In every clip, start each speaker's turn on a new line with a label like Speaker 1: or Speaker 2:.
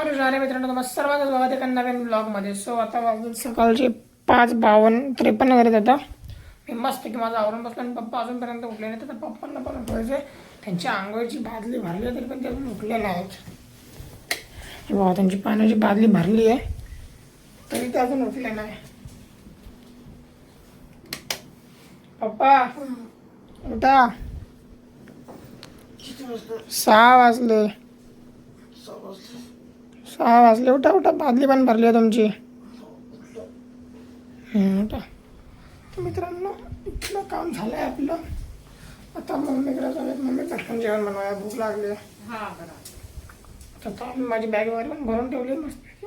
Speaker 1: नमस्कार मित्रांनो, तुम्हाला सर्वांचं स्वागत आहे एका नवीन ब्लॉगमध्ये. सो आता वाजून सकाळचे 5:53 करत आता मी मस्त की माझं आवरून बसलो आणि पप्पा अजूनपर्यंत उठले नाही. तर पप्पांना पण उठवायचे. त्यांची आंघोळीची बादली भरली आहे तरी पण ते अजून उठले नाहीत. वा, त्यांची पाण्याची बादली भरली आहे तरी ते अजून उठले नाही. पप्पा उठा, 6 वाजले. 6 वाजले, उठा उठा, बादली पण भरली आहे तुमची. उठा. तर मित्रांनो, इथलं काम झालं आहे आपलं. आता मम्मीकडे जाऊयात. मम्मी पटकन जेवण बनवायला, भूक लागली आहे. आता माझी बॅग वगैरे पण भरून ठेवली आहे मस्त.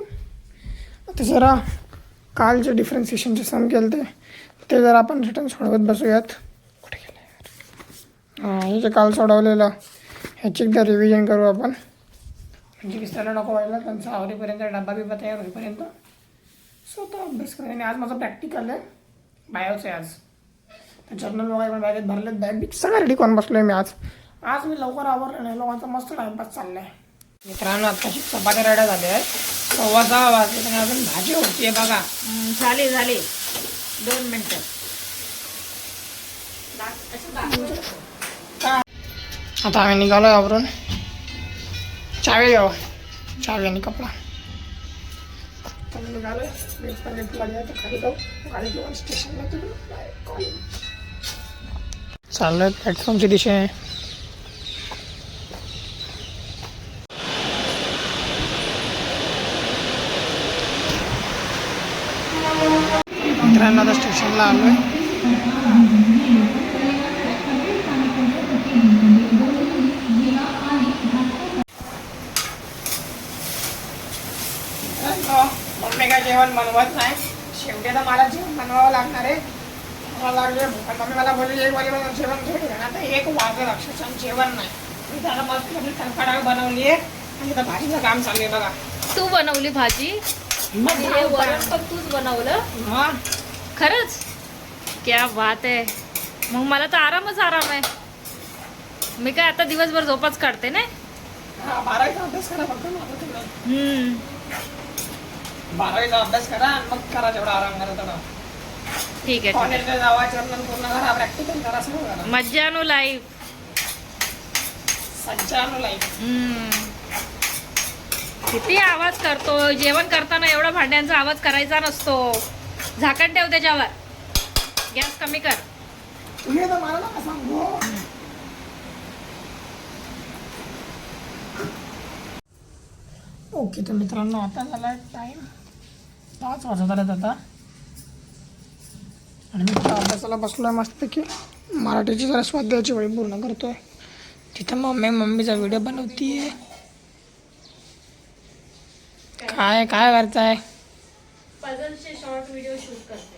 Speaker 1: आता जरा कालचे डिफरन्सिएशनचे सम केले ते जरा आपण रिटर्न सोडवत बसूयात. कुठे गेले? हां, हे जे काल सोडवलेलं ह्याची एकदा रिव्हिजन करू आपण. म्हणजे विसरायला नको व्हायला, त्यांचा आवडीपर्यंत डबा बिबा तयार होईपर्यंत. सो तो अभ्यास करायला. आणि आज माझं प्रॅक्टिकल आहे, बायोचं आहे आज. तर जर्नल वगैरे पण बॅगेत भरलेत, बॅग बिग सगळं रेडी करून बसलो आहे मी आज मी लवकर आवरलं नाही. लोकांचा मस्त टाइमपास चालला आहे. मित्रांनो, आत्ताची चपाती रेड्या झाली आहे. 6:15 वाजले पण अजून भाजी होती आहे बघा.
Speaker 2: झाली 2 मिनटं.
Speaker 1: आता आम्ही निघालो आवरून. चावी घ्यावं, चावी आणि कपडा. आम्ही निघालो. खाली जाऊ, गाडी घेऊन स्टेशनला चाललो आहे प्लॅटफॉर्मच्या दिशेने. मित्रांनो, आता स्टेशनला आलो आहे. मम्मी काय जेवण बनवत नाही. शेवटी तर मला जेवण बनवावं लागणार आहे. मला लागले भूक. मम्मी मला बोलली 1 वाजेपर्यंत जेवण घेऊन. आता 1 वाजलं, अक्षरशः जेवण नाही. मी त्याला मस्त खडखडावी बनवली आहे आणि आता भाजीचं काम चालू आहे बघा.
Speaker 2: तू बनवली भाजी? हे वरण पण तूच बनवलं?
Speaker 1: हां,
Speaker 2: खरंच? क्या बात आहे. मग मला तर आराम आहे. मी काय आता दिवसभर झोपच काढते ना.
Speaker 1: 12वीचा अभ्यास करा फक्त. 12वीचा अभ्यास करा आणि मग करा, जेवढा आराम करा तेवढा.
Speaker 2: ठीक आहे.
Speaker 1: कॉलेजला जावा, जर्नल पूर्ण करा, प्रॅक्टिकल करा, सगळं करा.
Speaker 2: मज्जानो लाईफ.
Speaker 1: सज्जानो लाईफ.
Speaker 2: किती आवाज करतो. जेवण करताना एवढा भांड्यांचा आवाज करायचा नसतो. झाकण ठेव त्याच्यावर. गॅस कमी कर.
Speaker 1: तुम्ही तर मला नका सांगू. ओके, तर मित्रांनो, आता झाला टाईम 5 वाजत आलेत आता. आणि मी त्या अभ्यासाला बसलो आहे मस्तपैकी. मराठीची जरा स्वाध्यायाची वेळ पूर्ण करतो आहे. तिथं मम्मीचा व्हिडिओ बनवती आहे. काय करताय?
Speaker 2: पझलचे शॉर्ट व्हिडिओ शूट करते.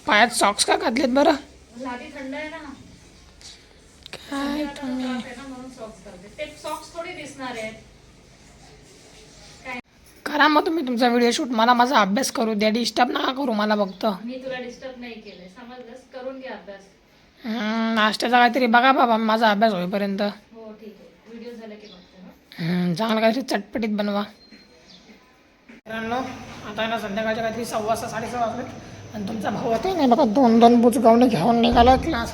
Speaker 1: पायात सॉक्स का घातलेत बरं?
Speaker 2: लादी थंड आहे ना.
Speaker 1: काय तुम्ही
Speaker 2: म्हणून सॉक्स करते. ते सॉक्स थोडी दिसणार आहेत.
Speaker 1: करा मग तुम्ही तुमचा व्हिडिओ शूट. मला माझा अभ्यास करू द्या. डिस्टर्ब नका करू मला फक्त.
Speaker 2: मी तुला डिस्टर्ब नाही केलंय, समजलंस? करून घे अभ्यास.
Speaker 1: नाश्त्याचा काहीतरी बघा बाबा, माझा अभ्यास होईपर्यंत.
Speaker 2: हो ठीक आहे, व्हिडिओ झाला की बघते.
Speaker 1: चांगलं काहीतरी चटपटीत बनवा. मित्रांनो, आता ना संध्याकाळच्या काहीतरी 6:15 साडेसहा वाजले. आणि तुमचा भाऊ आता नाही बघा, 2 बुचगावणे घेऊन निघाला क्लास.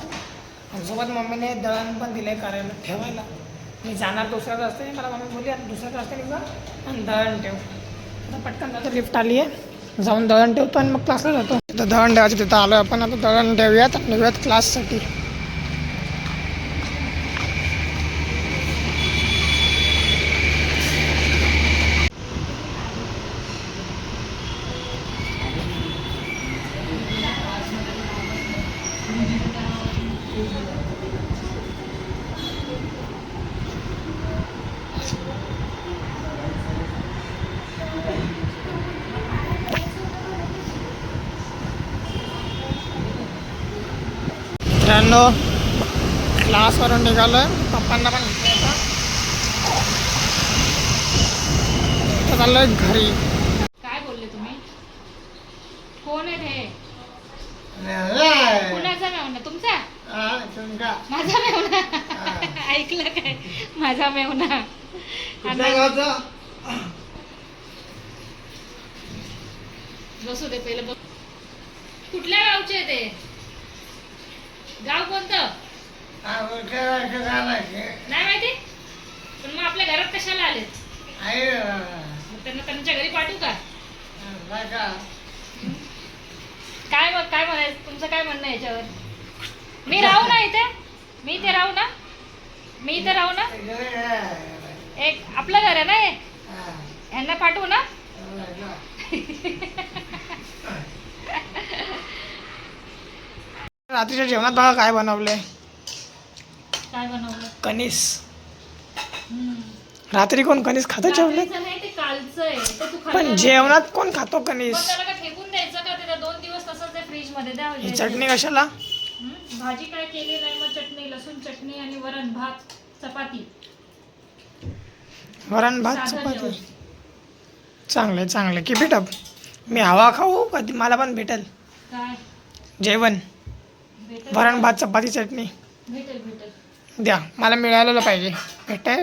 Speaker 1: आणि सोबत मम्मीने दळण पण दिलं आहे करायला, ठेवायला. मी जाणार दुसऱ्या रस्त्याने. मला मम्मी बोलली आता दुसऱ्या रस्त्याने जा आणि दळण ठेव. आता पटकन जातो, लिफ्ट आली आहे, जाऊन दळण ठेवतो आणि मग क्लासला जातो. तर दळण ठेवायचं तिथं आलो आपण. आता दळण ठेवूयात आणि निघूयात क्लाससाठी. मित्रांनो, क्लासवरून निघालो आहे. पप्पांना पण घेतलं. आता चाललो आहे घरी.
Speaker 2: काय बोलले तुम्ही? कोण आहे हे? कुणाचा मेवना? तुमचा? माझा मेवना. ऐकलं काय? माझा मेवना.
Speaker 1: कुठल्या गावचा?
Speaker 2: बसू दे पहिलं बघ. कुठल्या गावचे ते? गाव कोणतं नाही माहिती. पण मग आपल्या घरात कशाला आले? मग त्यांना त्यांच्या घरी पाठवू का? काय मग काय म्हणायचं तुमचं? काय म्हणणं आहे याच्यावर? मी राहू ना इथे? मी इथे राहू ना? मी इथे राहू ना? एक आपलं घर आहे ना हे? यांना पाठवू ना?
Speaker 1: रात्रीच्या जेवणात बघा काय बनवलंय.
Speaker 2: काय बनवलं?
Speaker 1: कणीस. रात्री कोण कणीस खातं जेवणात?
Speaker 2: रात्रीचं नाही, ते कालचं आहे. ते तू खाल्लं
Speaker 1: पण
Speaker 2: नाही.
Speaker 1: जेवणात कोण खातो
Speaker 2: मग
Speaker 1: कणीस?
Speaker 2: त्याला काय फेकून द्यायचं का? ते 2 दिवस तसंच आहे फ्रीज मध्ये. द्या
Speaker 1: ही चटणी कशाला?
Speaker 2: भाजी काय केली नाही, मग चटणी, लसूण चटणी आणि वरण भात चपाती.
Speaker 1: वरण भात
Speaker 2: साधं
Speaker 1: चपाती.
Speaker 2: जेवण.
Speaker 1: चांगलं चांगलं की भेटप. मी हवा खाऊ कधी मला पण भेटेल
Speaker 2: काय
Speaker 1: जेवण.
Speaker 2: भेटेल?
Speaker 1: वरण भात चपाती चटणी
Speaker 2: भेटेल भेटेल.
Speaker 1: द्या. मला मिळालेलं पाहिजे.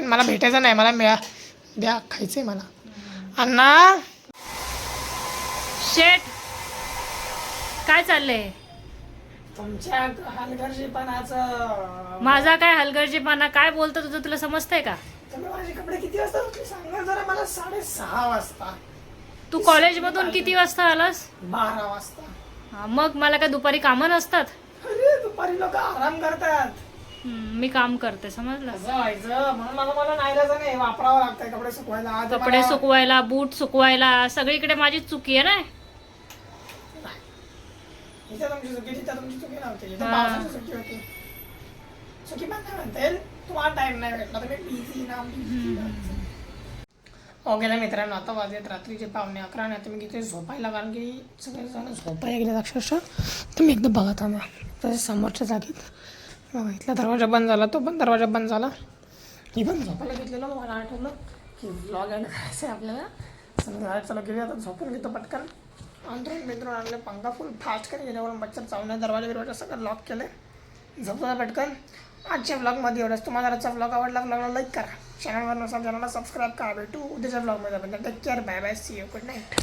Speaker 1: मला भेटायचं नाही, मला द्या. खायचंय मला. अण्णा
Speaker 2: शेट काय चाललंय?
Speaker 1: तुमच्या हलगर्जीपणाचं.
Speaker 2: माझा काय हलगर्जीपणा? काय बोलतो तुझं? तुला समजतंय का?
Speaker 1: तुम्ही माझे कपडे किती वाजता धुतले सांगा जरा मला. 6:30 वाजता.
Speaker 2: तू कॉलेजमधून किती वाजता आलास?
Speaker 1: 12 वाजता.
Speaker 2: हा, मग मला काय दुपारी कामं नसतात?
Speaker 1: अरे दुपारी लोक आराम करतात.
Speaker 2: मी काम करते, समजलं?
Speaker 1: असं व्हायचं म्हणून मला नाईलाजाने नाही वापरावं लागतंय कपडे सुकवायला. आज
Speaker 2: कपडे सुकवायला, बूट सुकवायला, सगळीकडे माझीच चुकी आहे ना.
Speaker 1: इथे तुमची चुकी, तिथे तुमची चुकी नव्हती. इथे
Speaker 2: हा.
Speaker 1: पावसाची चुकी होती. चुकी पण काय म्हणता येईल. तुम्हाला टाइम नाही भेटला, तुम्ही बिझी ना. ओके ना मित्रांनो, आता वाजत रात्रीचे 11:15 आणि आता मी किती झोपायला, कारण की सगळेजण झोपायला गेले अक्षरशः. तुम्ही एकदा बघा थांबा तसे समोरच्या जागेत बघा. इथला दरवाजा बंद झाला, तो पण दरवाजा बंद झाला. मी पण झोपायला घेतलेलं. मला आठवलं की व्लॉग ॲड करायचं आहे आपल्याला. समजा चला गेले, आता झोपून घेतो पटकन. अंतरून आणले, पंखा फुल फास्ट करून गेल्यावरून मच्छर चावणे, दरवाजा सगळं लॉक केलं. झोपतो पटकन. आजच्या ब्लॉगमध्ये एवढंच. तुम्हाला आजचा ब्लॉग आवडला, ब्लॉगला लाईक करा. चॅनलवर नसाल चॅनलला सबस्क्राईब करा. भेटू उद्याच्या ब्लॉगमध्ये. Take care, bye bye, see you, good night.